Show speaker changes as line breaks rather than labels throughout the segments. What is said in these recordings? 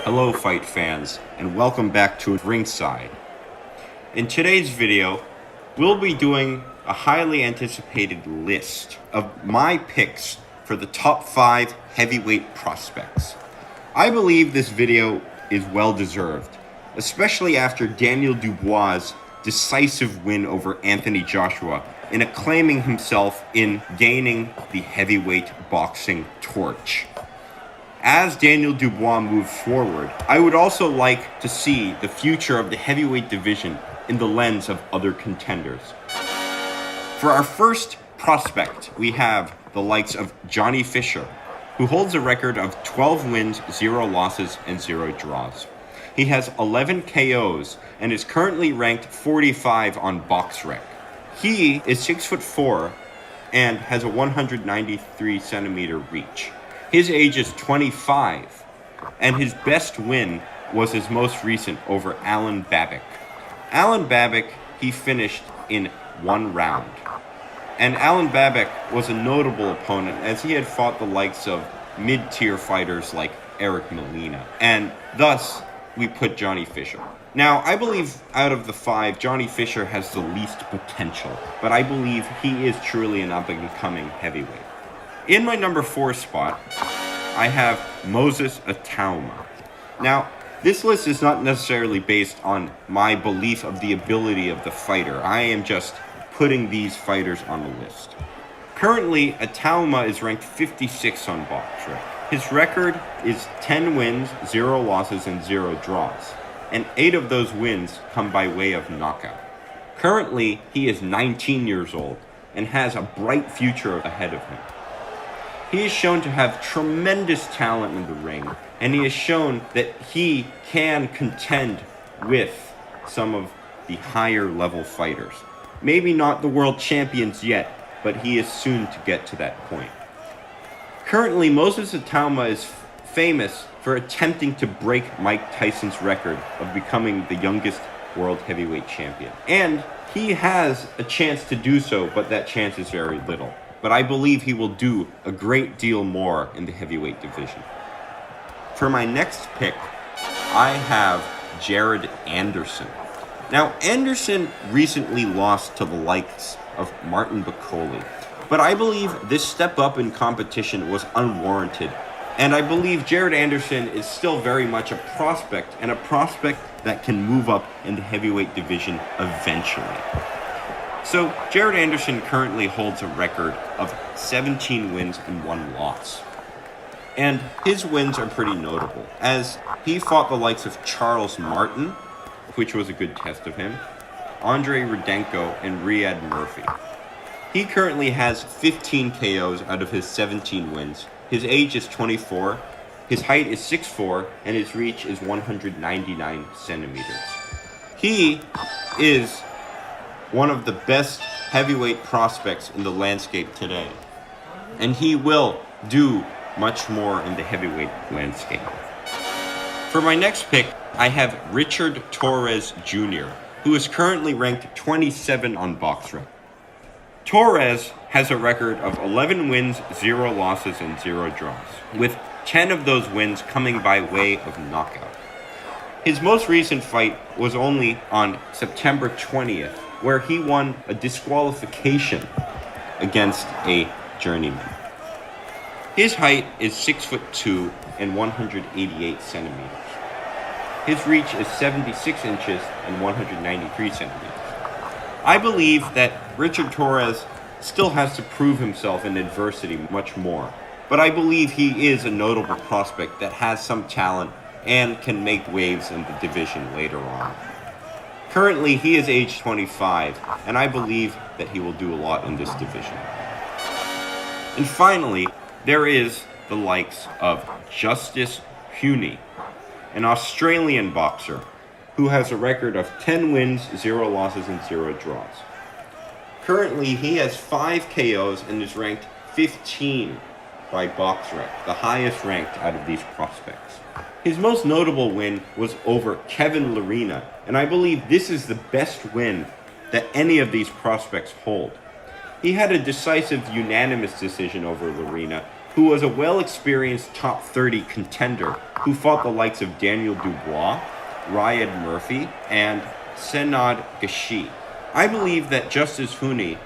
Hello fight fans, and welcome back to Ringside. In today's video, we'll be doing a highly anticipated list of my picks for the top 5 heavyweight prospects. I believe this video is well deserved, especially after Daniel Dubois' decisive win over Anthony Joshua in acclaiming himself in gaining the heavyweight boxing torch. As Daniel Dubois moves forward, I would also like to see the future of the heavyweight division in the lens of other contenders. For our first prospect, we have the likes of Johnny Fisher, who holds a record of 12 wins, 0 losses, and 0 draws. He has 11 KOs and is currently ranked 45 on BoxRec. He is 6'4" and has a 193 centimeter reach. His age is 25, and his best win was his most recent over Alan Babic. Alan Babic, he finished in 1 round. And Alan Babic was a notable opponent as he had fought the likes of mid-tier fighters like Eric Molina. And thus, we put Johnny Fisher. Now, I believe out of the 5, Johnny Fisher has the least potential, but I believe he is truly an up-and-coming heavyweight. In my number 4 spot, I have Moses Itauma. Now, this list is not necessarily based on my belief of the ability of the fighter. I am just putting these fighters on the list. Currently, Itauma is ranked 56 on BoxRec. His record is 10 wins, 0 losses, and 0 draws. And 8 of those wins come by way of knockout. Currently, he is 19 years old and has a bright future ahead of him. He is shown to have tremendous talent in the ring, and he has shown that he can contend with some of the higher level fighters. Maybe not the world champions yet, but he is soon to get to that point. Currently, Moses Itauma is famous for attempting to break Mike Tyson's record of becoming the youngest world heavyweight champion. And he has a chance to do so, but that chance is very little. But I believe he will do a great deal more in the heavyweight division. For my next pick, I have Jared Anderson. Now, Anderson recently lost to the likes of Martin Bakole, but I believe this step up in competition was unwarranted, and I believe Jared Anderson is still very much a prospect, and a prospect that can move up in the heavyweight division eventually. So, Jared Anderson currently holds a record of 17 wins and 1 loss. And his wins are pretty notable, as he fought the likes of Charles Martin, which was a good test of him, Andre Rudenko, and Riyad Murphy. He currently has 15 KOs out of his 17 wins. His age is 24, his height is 6'4", and his reach is 199 centimeters. He is one of the best heavyweight prospects in the landscape today. And he will do much more in the heavyweight landscape. For my next pick, I have Richard Torrez Jr., who is currently ranked 27 on BoxRec. Torrez has a record of 11 wins, 0 losses, and 0 draws, with 10 of those wins coming by way of knockout. His most recent fight was only on September 20th, where he won a disqualification against a journeyman. His height is 6'2" and 188 centimeters. His reach is 76 inches and 193 centimeters. I believe that Richard Torrez still has to prove himself in adversity much more, but I believe he is a notable prospect that has some talent and can make waves in the division later on. Currently, he is age 25, and I believe that he will do a lot in this division. And finally, there is the likes of Justice Huni, an Australian boxer who has a record of 10 wins, 0 losses, and 0 draws. Currently, he has 5 KOs and is ranked 15 by BoxRec, the highest ranked out of these prospects. His most notable win was over Kevin Lerena, and I believe this is the best win that any of these prospects hold. He had a decisive unanimous decision over Lerena, who was a well-experienced top 30 contender who fought the likes of Daniel Dubois, Ryan Murphy, and Senad Gashi. I believe that Justice Huni,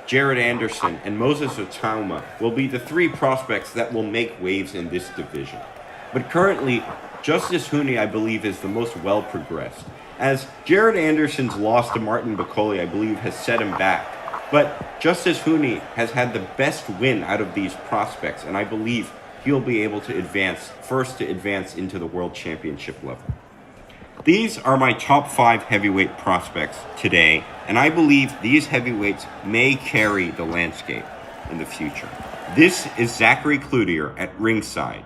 Jared Anderson, and Moses Itauma will be the three prospects that will make waves in this division. But currently, Justice Huni, I believe, is the most well-progressed, as Jared Anderson's loss to Martin Bakole, I believe, has set him back. But Justice Huni has had the best win out of these prospects, and I believe he'll be able to advance into the World Championship level. These are my top 5 heavyweight prospects today, and I believe these heavyweights may carry the landscape in the future. This is Zachary Cloutier at Ringside.